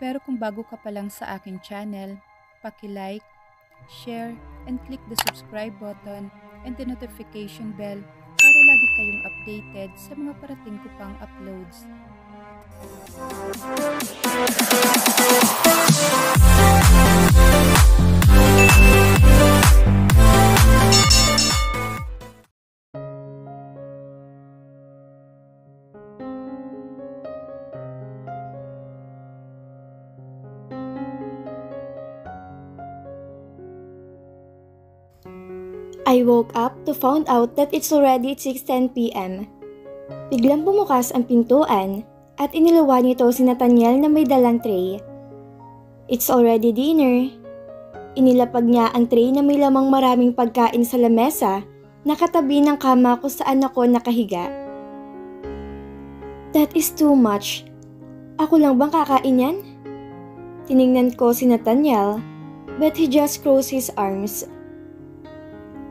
Pero kung bago ka pa lang sa aking channel, paki-like, share, and click the subscribe button and the notification bell para lagi kayong updated sa mga parating ko pang uploads. I woke up to find out that it's already 6:10 p.m. Biglang bumukas ang pintuan at iniluwa nito si Nathaniel na may dalang tray. It's already dinner. Inilapag niya ang tray na may lamang maraming pagkain sa lamesa na katabi ng kama ko saan ako nakahiga. That is too much. Ako lang bang kakain yan? Tiningnan ko si Nathaniel, but he just crossed his arms.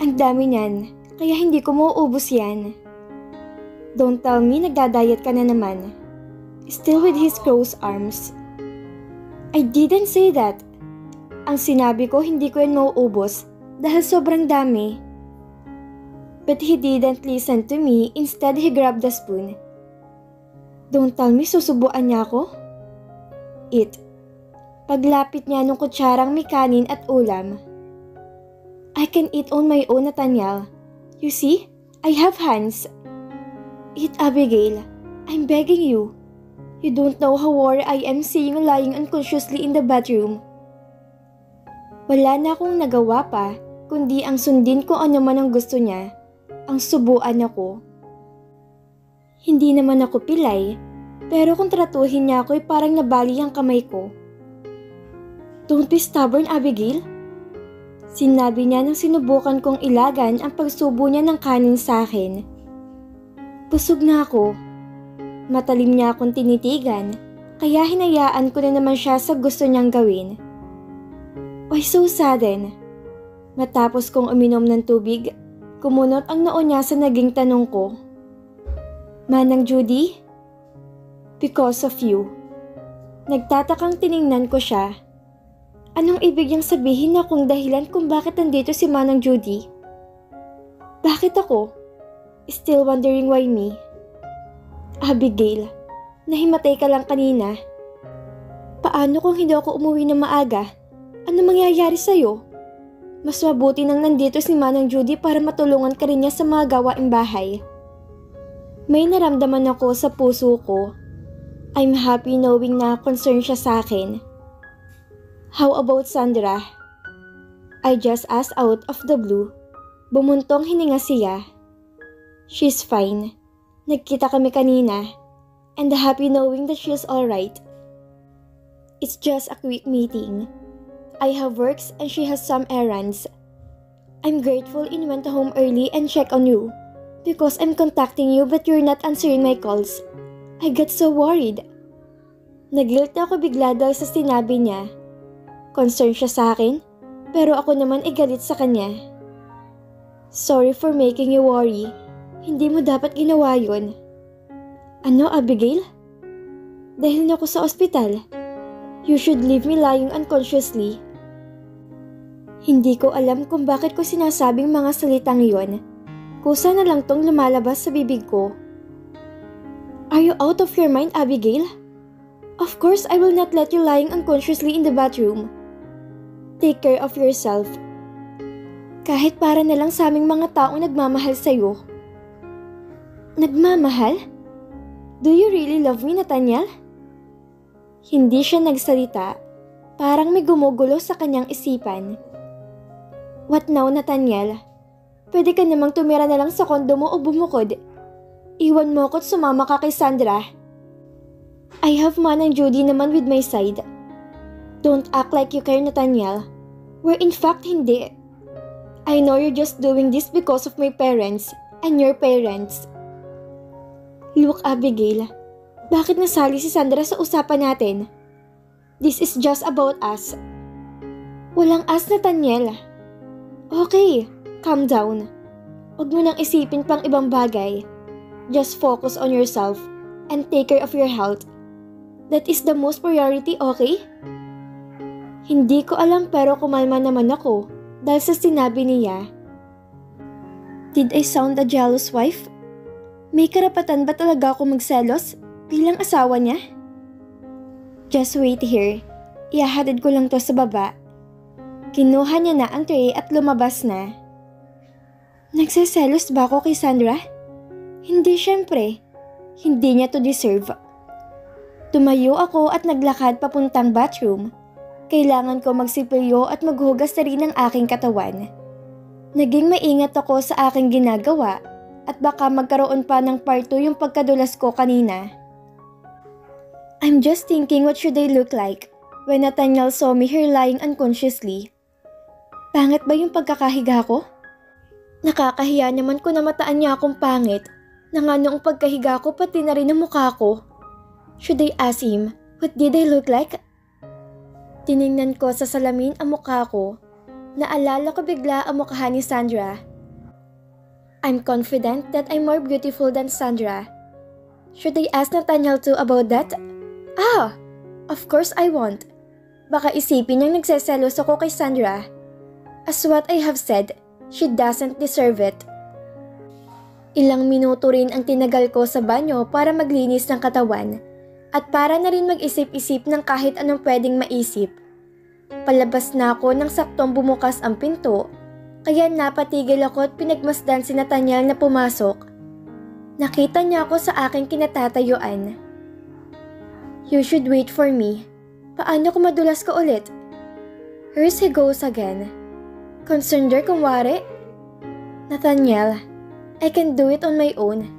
Ang dami niyan, kaya hindi ko mauubos yan. Don't tell me nagdadayat ka na naman. Still with his crossed arms. I didn't say that. Ang sinabi ko hindi ko yan mauubos dahil sobrang dami. But he didn't listen to me, instead he grabbed the spoon. Don't tell me susubuan niya ako? Eat. Paglapit niya nung kutsarang may kanin at ulam. I can eat on my own, Nathaniel. You see, I have hands. Eat, Abigail. I'm begging you. You don't know how worried I am seeing you lying unconsciously in the bathroom. Wala na akong nagawa pa, kundi ang sundin kung ano man ang gusto niya. Ang subuan ako. Hindi naman ako pilay, pero kung tratuhin niya ako ay parang nabali ang kamay ko. Don't be stubborn, Abigail. Sinabi niya nang sinubukan kong ilagan ang pagsubo niya ng kanin sa akin. Busog na ako. Matalim niya akong tinitigan, kaya hinayaan ko na naman siya sa gusto niyang gawin. Why so sudden? Matapos kong uminom ng tubig, kumunot ang noo niya sa naging tanong ko. Manang Judy? Because of you. Nagtatakang tiningnan ko siya. Anong ibig niyang sabihin na kung dahilan kung bakit nandito si Manang Judy? Bakit ako? Still wondering why me? Abigail, nahimatay ka lang kanina. Paano kung hindi ako umuwi na maaga? Ano mangyayari sa'yo? Mas mabuti nang nandito si Manang Judy para matulungan ka rin niya sa mga gawaing bahay. May naramdaman ako sa puso ko. I'm happy knowing na concerned siya sa akin. How about Sandra? I just asked out of the blue. Bumuntong hininga siya. She's fine. Nagkita kami kanina. And happy knowing that she's alright. It's just a quick meeting. I have works and she has some errands. I'm grateful you went home early and checked on you. Because I'm contacting you but you're not answering my calls. I got so worried. Naguilt ako bigla dahil sa sinabi niya. Concerned siya sa akin, pero ako naman ay galit sa kanya. Sorry for making you worry. Hindi mo dapat ginawa yun. Ano, Abigail? Dahil na ako sa ospital. You should leave me lying unconsciously. Hindi ko alam kung bakit ko sinasabing mga salitang yon. Kusa na lang tong lumalabas sa bibig ko. Are you out of your mind, Abigail? Of course, I will not let you lying unconsciously in the bathroom. Take care of yourself. Kahit para na lang sa aming mga taong nagmamahal sa'yo. Nagmamahal? Do you really love me, Nathaniel? Hindi siya nagsalita. Parang may gumugulo sa kanyang isipan. What now, Nathaniel? Pwede ka namang tumira na lang sa kondo mo o bumukod. Iwan mo ko't sumama ka kay Sandra. I have Manang Judy naman with my side. Don't act like you care, Nathaniel. Where in fact, hindi. I know you're just doing this because of my parents and your parents. Look, Abigail. Bakit nasali si Sandra sa usapan natin? This is just about us. Walang us, Nathaniel. Okay, calm down. Huwag mo nang isipin pang ibang bagay. Just focus on yourself and take care of your health. That is the most priority, okay? Hindi ko alam pero kumalma naman ako dahil sa sinabi niya. Did I sound a jealous wife? May karapatan ba talaga ako magselos bilang asawa niya? Just wait here. Ihahatid ko lang to sa baba. Kinuha niya na ang tray at lumabas na. Nagseselos ba ako kay Sandra? Hindi syempre. Hindi niya to deserve. Tumayo ako at naglakad papuntang bathroom. Kailangan ko magsipilyo at maghugas na rin ang aking katawan. Naging maingat ako sa aking ginagawa at baka magkaroon pa ng part 2 yung pagkadulas ko kanina. I'm just thinking what should I look like when Nathaniel saw me here lying unconsciously. Pangit ba yung pagkakahiga ko? Nakakahiya naman ko na mataan niya akong pangit na nga noong pagkahiga ko pati na rin ang mukha ko. Should I ask him, what did I look like? Tiningnan ko sa salamin ang mukha ko. Naalala ko bigla ang mukha ni Sandra. I'm confident that I'm more beautiful than Sandra. Should I ask Nathaniel too about that? Of course I won't. Baka isipin niyang nagseselos ako kay Sandra. As what I have said, she doesn't deserve it. Ilang minuto rin ang tinagal ko sa banyo para maglinis ng katawan at para na rin mag-isip-isip ng kahit anong pwedeng maisip. Palabas na ako nang saktong bumukas ang pinto, kaya napatigil ako at pinagmasdan si Nathaniel na pumasok. Nakita niya ako sa aking kinatatayuan. You should wait for me. Paano kung madulas ka ulit? Here's he goes again. Concerned kung wari? Nathaniel, I can do it on my own.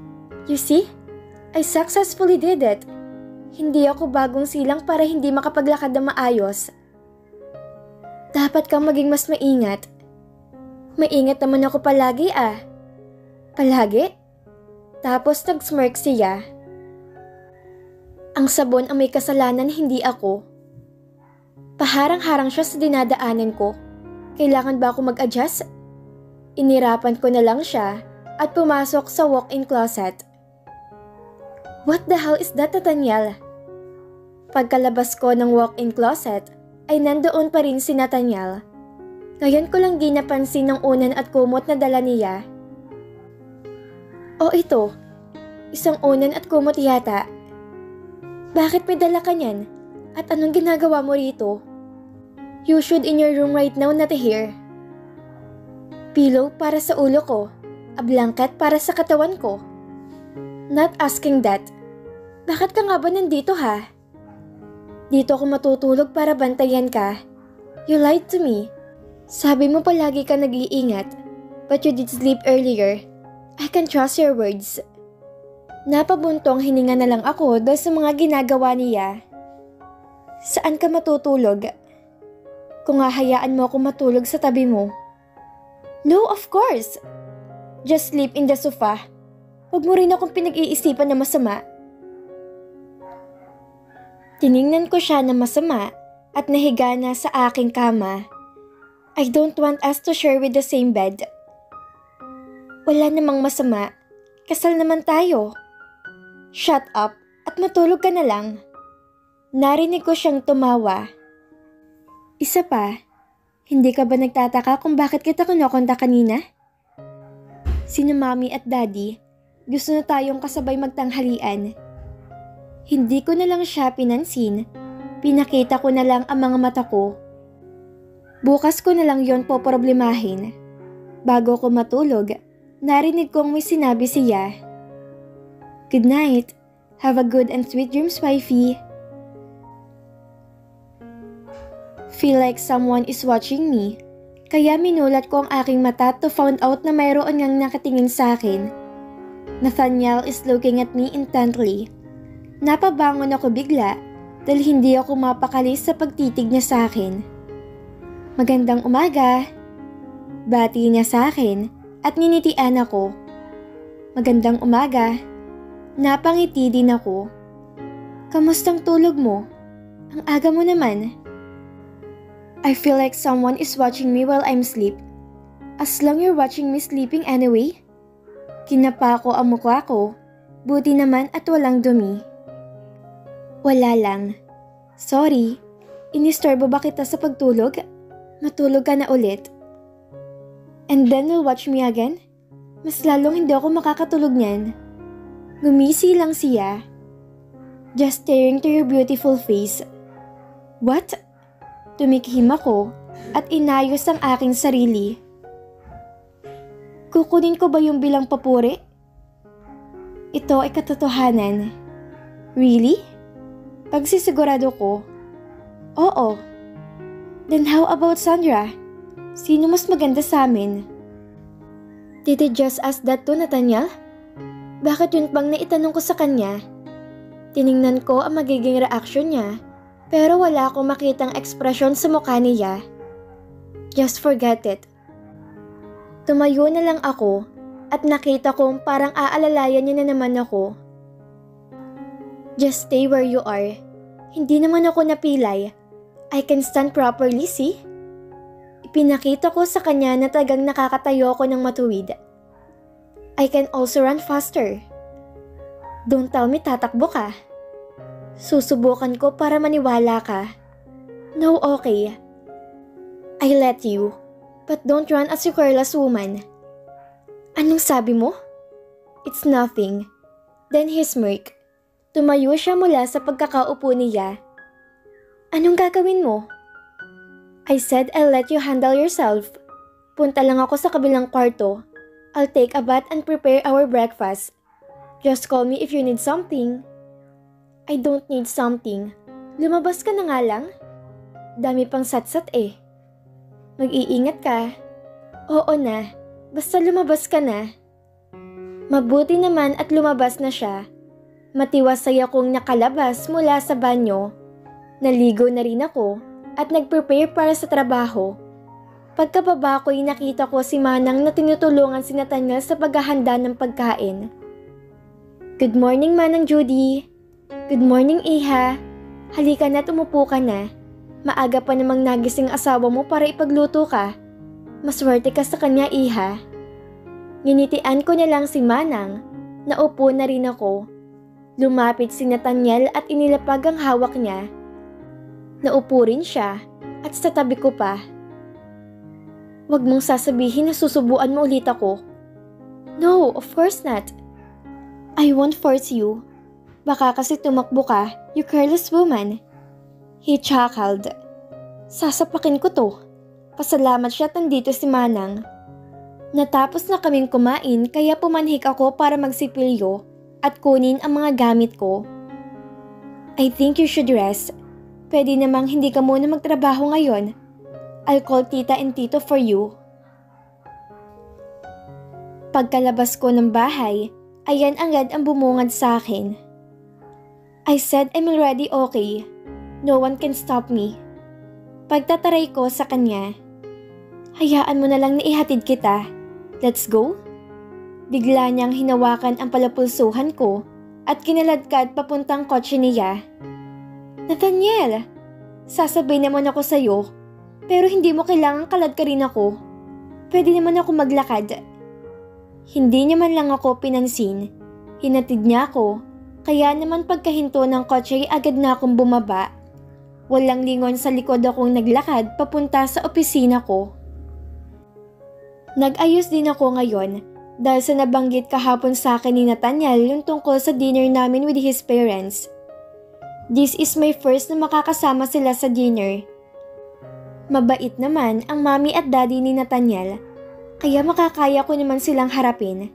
You see? I successfully did it. Hindi ako bagong silang para hindi makapaglakad na maayos. Dapat kang maging mas maingat. Maingat naman ako palagi Palagi? Tapos nag-smirk siya. Ang sabon ang may kasalanan, hindi ako. Paharang-harang siya sa dinadaanan ko. Kailangan ba ako mag-adjust? Inirapan ko na lang siya at pumasok sa walk-in closet. What the hell is that, Nathaniel? Pagkalabas ko ng walk-in closet, ay nandoon pa rin si Nathaniel. Ngayon ko lang di napansin ng unan at kumot na dala niya. Ito. Isang unan at kumot yata. Bakit may dala ka niyan? At anong ginagawa mo rito? You should in your room right now, not here. Pillow para sa ulo ko. A blanket para sa katawan ko. Not asking that. Bakit ka nga ba nandito Dito ako matutulog para bantayan ka. You lied to me. Sabi mo palagi ka nag-iingat, but you did sleep earlier. I can trust your words. Napabuntong hininga na lang ako dahil sa mga ginagawa niya. Saan ka matutulog? Kung hahayaan mo ako matulog sa tabi mo. No, of course. Just sleep in the sofa. Huwag mo rin akong pinag-iisipan na masama. Tiningnan ko siya na masama at nahiga na sa aking kama. I don't want us to share with the same bed. Wala namang masama. Kasal naman tayo. Shut up at matulog ka na lang. Narinig ko siyang tumawa. Isa pa, hindi ka ba nagtataka kung bakit kita kinokonta kanina? Sina Mommy at Daddy, gusto na tayong kasabay magtanghalian. Hindi ko na lang siya pinansin, pinakita ko na lang ang mga mata ko. Bukas ko na lang yon poproblemahin. Bago ko matulog, narinig kong may sinabi siya. Good night. Have a good and sweet dreams, wifey. Feel like someone is watching me, kaya minulat ko ang aking mata to found out na mayroon ngang nakatingin sa akin. Nathaniel is looking at me intently. Napabangon ako bigla dahil hindi ako mapakali sa pagtitig niya sa akin. Magandang umaga. Bati niya sa akin at ninitian ako. Magandang umaga. Napangiti din ako. Kamustang tulog mo? Ang aga mo naman. I feel like someone is watching me while I'm asleep. As long you're watching me sleeping anyway. Kinapa ko ang mukha ko. Buti naman at walang dumi. Wala lang. Sorry, inistorbo ba kita sa pagtulog? Matulog ka na ulit. And then you'll watch me again? Mas lalong hindi ako makakatulog niyan. Ngumisi lang siya. Just staring to your beautiful face. What? Tumikhim ako at inayos ang aking sarili. Kukunin ko ba yung bilang papuri? Ito ay katotohanan. Really? Pagsisigurado ko. Oo. Then how about Sandra? Sino mas maganda sa amin? Did I just ask that to Nathaniel? Bakit yun pang naitanong ko sa kanya? Tiningnan ko ang magiging reaksyon niya, pero wala akong makitang ekspresyon sa mukha niya. Just forget it. Tumayo na lang ako at nakita kong parang aalalayan niya na naman ako. Just stay where you are. Hindi naman ako napilay. I can stand properly, see? Ipinakita ko sa kanya na tagang nakakatayo ako ng matuwid. I can also run faster. Don't tell me tatakbo ka. Susubukan ko para maniwala ka. No, okay. I let you. But don't run as a careless woman. Anong sabi mo? It's nothing. Then he smirked. Tumayo siya mula sa pagkakaupo niya. Anong gagawin mo? I said I'll let you handle yourself. Punta lang ako sa kabilang kwarto. I'll take a bath and prepare our breakfast. Just call me if you need something. I don't need something. Lumabas ka na nga lang. Dami pang satsat eh. Mag-iingat ka. Oo na. Basta lumabas ka na. Mabuti naman at lumabas na siya. Matiwasay akong nakalabas mula sa banyo. Naligo na rin ako at nag-prepare para sa trabaho. Pagkababa ko'y nakita ko si Manang na tinutulungan si Nathaniel sa paghahanda ng pagkain. Good morning, Manang Judy. Good morning, Iha. Halika na, umupo ka na. Maaga pa namang nagising asawa mo para ipagluto ka. Maswerte ka sa kanya, Iha. Nginitian ko na lang si Manang. Naupo na rin ako. Lumapit si Nathaniel at inilapag ang hawak niya. Naupo rin siya at sa tabi ko pa. Huwag mong sasabihin na susubuan mo ulit ako. No, of course not. I won't force you. Baka kasi tumakbo ka, you careless woman. He chuckled. Sasapakin ko to. Pasalamat siya tandito si Manang. Natapos na kaming kumain kaya pumanhik ako para magsipilyo at kunin ang mga gamit ko. I think you should rest. Pwede namang hindi ka muna magtrabaho ngayon. I'll call tita and tito for you. Pagkalabas ko ng bahay, ayan agad ang bumungad sa akin. I said I'm already okay. No one can stop me. Pagtataray ko sa kanya. Hayaan mo na lang na ihatid kita. Let's go? Bigla niyang hinawakan ang palapulsuhan ko at kinaladkad papuntang kotse niya. Nathaniel, sasabay naman ako sa'yo, pero hindi mo kailangang kalad ka rin ako. Pwede naman ako maglakad. Hindi niya man lang ako pinansin. Hinatid niya ako, kaya naman pagkahinto ng kotse ay agad na akong bumaba. Walang lingon sa likod akong naglakad papunta sa opisina ko. Nag-ayos din ako ngayon dahil sa nabanggit kahapon sa akin ni Nathaniel yung tungkol sa dinner namin with his parents. This is my first na makakasama sila sa dinner. Mabait naman ang mommy at daddy ni Nathaniel, kaya makakaya ko naman silang harapin.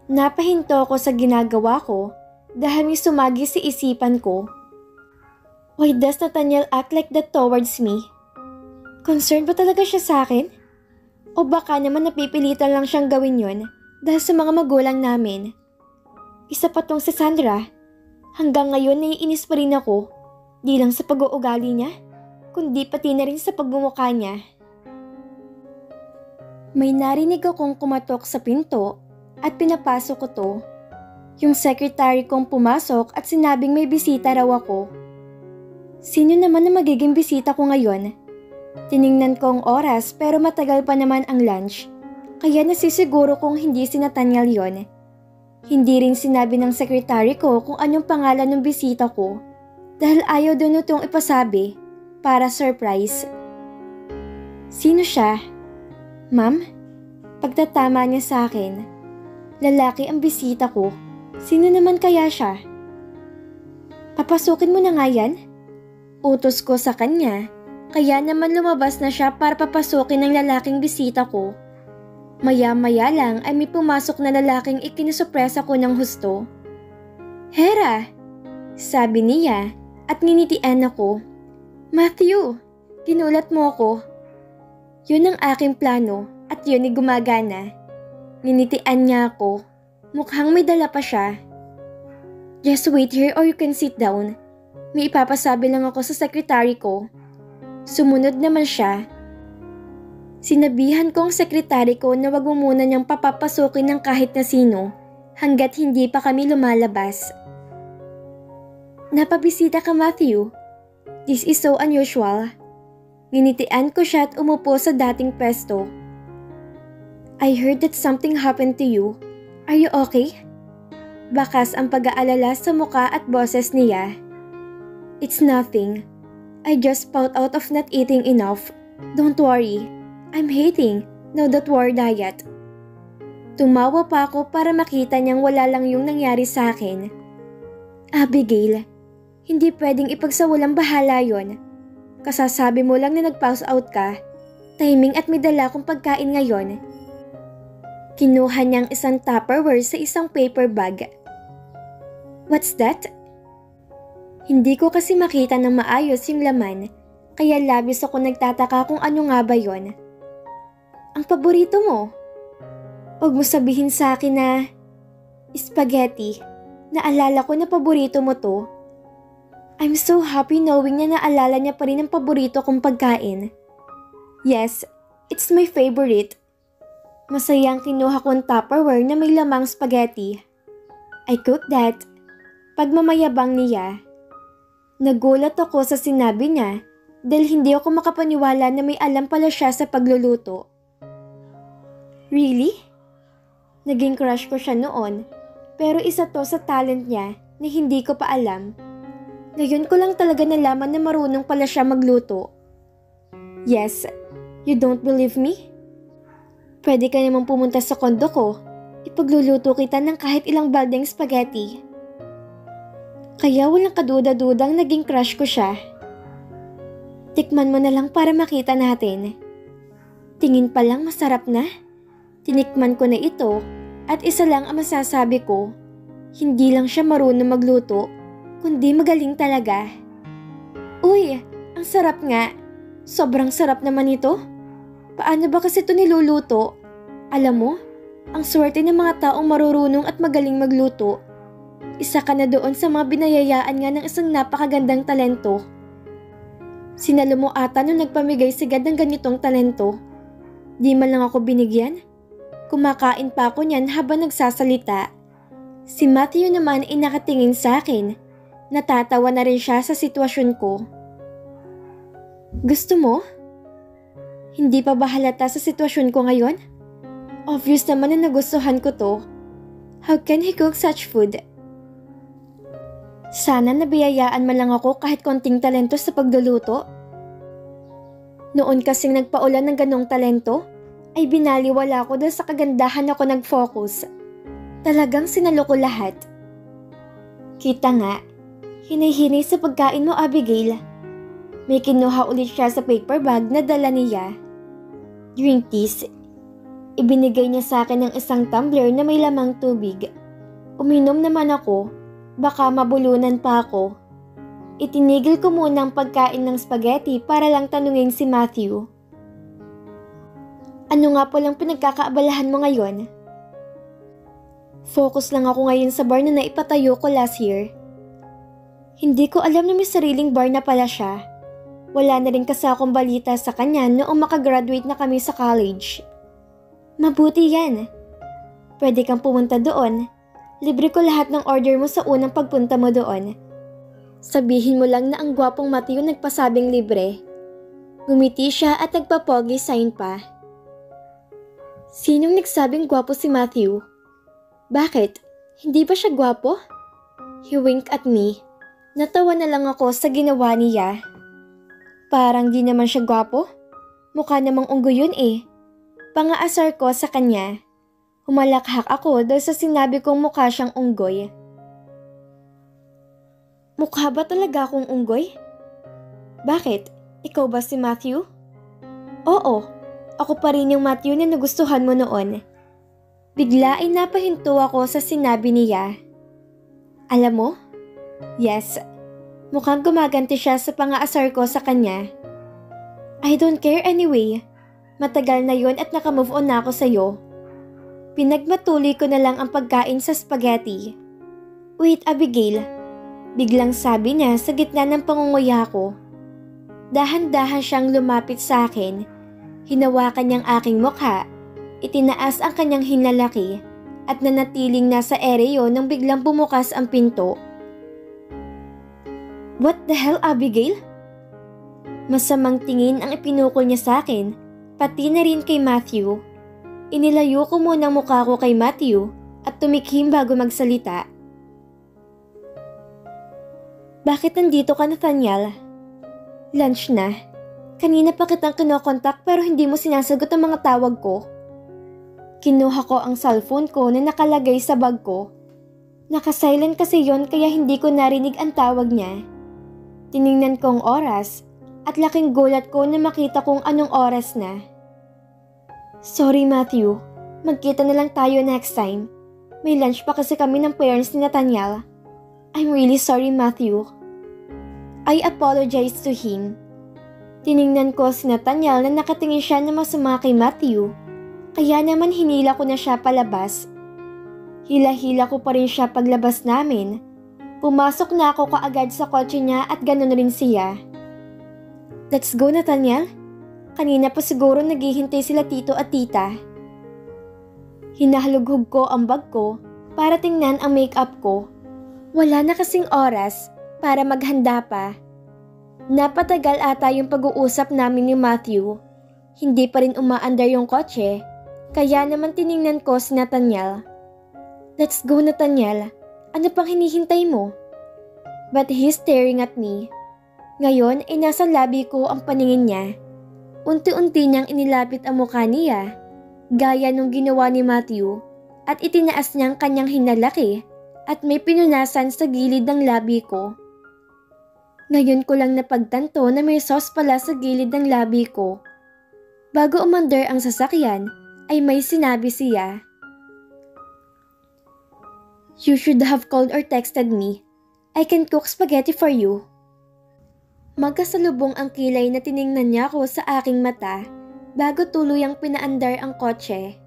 Napahinto ako sa ginagawa ko dahil may sumagi sa isipan ko. Why does Nathaniel act like that towards me? Concerned ba talaga siya sa akin? O baka naman napipilitan lang siyang gawin yon dahil sa mga magulang namin? Isa pa tong si Sandra. Hanggang ngayon naiinis pa rin ako, di lang sa pag-uugali niya, kundi pati na rin sa pagmumukha niya. May narinig akong kumatok sa pinto at pinapasok ko to. Yung secretary kong pumasok at sinabing may bisita raw ako. Sino naman na magiging bisita ko ngayon? Tiningnan ko ang oras pero matagal pa naman ang lunch, kaya nasisiguro kong hindi si Nathaniel yon. Hindi rin sinabi ng secretary ko kung anong pangalan ng bisita ko. dahil ayaw daw nitong ipasabi para surprise. Sino siya? Ma'am? Pagtatama niya sa akin. Lalaki ang bisita ko. Sino naman kaya siya? Papasukin mo na nga yan? Utos ko sa kanya, kaya naman lumabas na siya para papasukin ng lalaking bisita ko. Maya-maya lang ay may pumasok na lalaking ikinusupresa ko ng husto. Hera! Sabi niya at nginitian ako. Matthew! Ginulat mo ako. Yun ang aking plano at yun ay gumagana. Nginitian niya ako. Mukhang may dala pa siya. Just wait here or you can sit down. May ipapasabi lang ako sa sekretary ko. Sumunod naman siya. Sinabihan ko ang sekretary ko na wag mo muna niyang papapasukin ng kahit na sino hanggat hindi pa kami lumalabas. Napabisita ka, Matthew. This is so unusual. Nginitian ko siya at umupo sa dating pwesto. I heard that something happened to you. Are you okay? Bakas ang pag-aalala sa muka at boses niya. It's nothing. I just pout out of not eating enough. Don't worry. I'm hating now that war diet. Tumawa pa ako para makita niyang wala lang yung nangyari sa akin. Abigail, hindi pwedeng ipagsawalang bahala yon. Kasasabi mo lang na nag-pause out ka. Timing at may dala kong pagkain ngayon. Kinuha niyang isang Tupperware sa isang paper bag. What's that? Hindi ko kasi makita ng maayos yung laman, kaya labis ako nagtataka kung ano nga ba yon. Ang paborito mo? Huwag mo sabihin sa akin na spaghetti. Naalala ko na paborito mo to. I'm so happy knowing na naalala niya pa rin ang paborito kong pagkain. Yes, it's my favorite. Masayang kinuha kong Tupperware na may lamang spaghetti. I cooked that. Pagmamayabang niya. Nagulat ako sa sinabi niya dahil hindi ako makapaniwala na may alam pala siya sa pagluluto. Really? Naging crush ko siya noon, pero isa to sa talent niya na hindi ko pa alam. Ngayon ko lang talaga nalaman na marunong pala siya magluto. Yes, you don't believe me? Pwede ka namang pumunta sa kondo ko. Ipagluluto kita ng kahit ilang baldeng spaghetti. Kaya walang kaduda-dudang naging crush ko siya. Tikman mo na lang para makita natin. Tingin pa lang masarap na. Tinikman ko na ito at isa lang ang masasabi ko. Hindi lang siya marunong magluto, kundi magaling talaga. Uy, ang sarap nga. Sobrang sarap naman ito. Paano ba kasi ito niluluto? Alam mo, ang swerte ng mga taong marurunong at magaling magluto. Isa ka na doon sa mga binayayaan nga ng isang napakagandang talento. Sinalo mo ata nung nagpamigay sigad ng ganitong talento. Di man lang ako binigyan. Kumakain pa ako niyan habang nagsasalita. Si Matthew naman ay nakatingin sa akin. Natatawa na rin siya sa sitwasyon ko. Gusto mo? Hindi pa ba halata sa sitwasyon ko ngayon? Obvious naman na nagustuhan ko to. How can he cook such food? Sana nabiyayaan man lang ako kahit konting talento sa pagluluto. Noon kasing nagpaulan ng ganong talento, ay binaliwala ko dahil sa kagandahan ako nag-focus. Talagang sinalo ko lahat. Kita nga, hinay-hinay sa pagkain mo, Abigail. May kinuha ulit siya sa paper bag na dala niya. Drink this. Ibinigay niya sa akin ng isang tumbler na may lamang tubig. Uminom naman ako. Baka mabulunan pa ako. Itinigil ko muna ang pagkain ng spaghetti para lang tanungin si Matthew. Ano nga po lang pinagkakaabalahan mo ngayon? Focus lang ako ngayon sa bar na naipatayo ko last year. Hindi ko alam na may sariling bar na pala siya. Wala na rin kasi akong balita sa kanya noong makagraduate na kami sa college. Mabuti yan. Pwede kang pumunta doon. Libre ko lahat ng order mo sa unang pagpunta mo doon. Sabihin mo lang na ang gwapong Matthew nagpasabing libre. Ngumiti siya at nagpapogi sign pa. Sinong nagsabing gwapo si Matthew? Bakit? Hindi ba siya gwapo? He winked at me. Natawa na lang ako sa ginawa niya. Parang di naman siya gwapo. Mukha namang unggoy yun eh. Pangaasar ko sa kanya. Humalakhak ako dahil sa sinabi kong mukha siyang unggoy. Mukha ba talaga akong unggoy? Bakit? Ikaw ba si Matthew? Oo, ako pa rin yung Matthew na nagustuhan mo noon. Bigla ay napahinto ako sa sinabi niya. Alam mo? Yes, mukhang gumaganti siya sa pangaasar ko sa kanya. I don't care anyway. Matagal na yon at nakamove on na ako sa'yo. Pinagmatuloy ko na lang ang pagkain sa spaghetti. Wait, Abigail. Biglang sabi niya sa gitna ng pangunguya ko. Dahan-dahan siyang lumapit sa akin. Hinawakan niyang aking mukha. Itinaas ang kanyang hinlalaki at nanatiling nasa ereyo nang biglang bumukas ang pinto. What the hell, Abigail? Masamang tingin ang ipinukol niya sa akin, pati na rin kay Matthew. Inilayo ko muna ang mukha ko kay Matthew at tumikhim bago magsalita. Bakit nandito ka, Nathaniel? Lunch na. Kanina pa kitang kinokontak pero hindi mo sinasagot ang mga tawag ko. Kinuha ko ang cellphone ko na nakalagay sa bag ko. Nakasilent kasi yon kaya hindi ko narinig ang tawag niya. Tiningnan ko ang oras at laking gulat ko na makita kong anong oras na. Sorry Matthew, magkita na lang tayo next time. May lunch pa kasi kami ng parents ni Nathaniel. I'm really sorry Matthew. I apologized to him. Tiningnan ko si Nathaniel na nakatingin siya na masama kay Matthew. Kaya naman hinila ko na siya palabas. Hila-hila ko pa rin siya paglabas namin. Pumasok na ako kaagad sa kotse niya at ganun rin siya. Let's go Nathaniel. Kanina pa siguro naghihintay sila tito at tita. Hinahalughog ko ang bag ko para tingnan ang makeup ko. Wala na kasing oras para maghanda pa. Napatagal ata yung pag-uusap namin ni Matthew. Hindi pa rin umaandar yung kotse. Kaya naman tiningnan ko si Nathaniel. Let's go Nathaniel. Ano pang hinihintay mo? But he's staring at me. Ngayon ay nasa labi ko ang paningin niya. Unti-unti niyang inilapit ang mukha niya. Gaya nung ginawa ni Matthew. At itinaas niyang kanyang hinalaki. At may pinunasan sa gilid ng labi ko. Ngayon ko lang napagtanto na may sauce pala sa gilid ng labi ko. Bago umandar ang sasakyan, ay may sinabi siya. You should have called or texted me. I can cook spaghetti for you. Magkasalubong ang kilay na tiningnan niya ako sa aking mata bago tuluyang pinaandar ang kotse.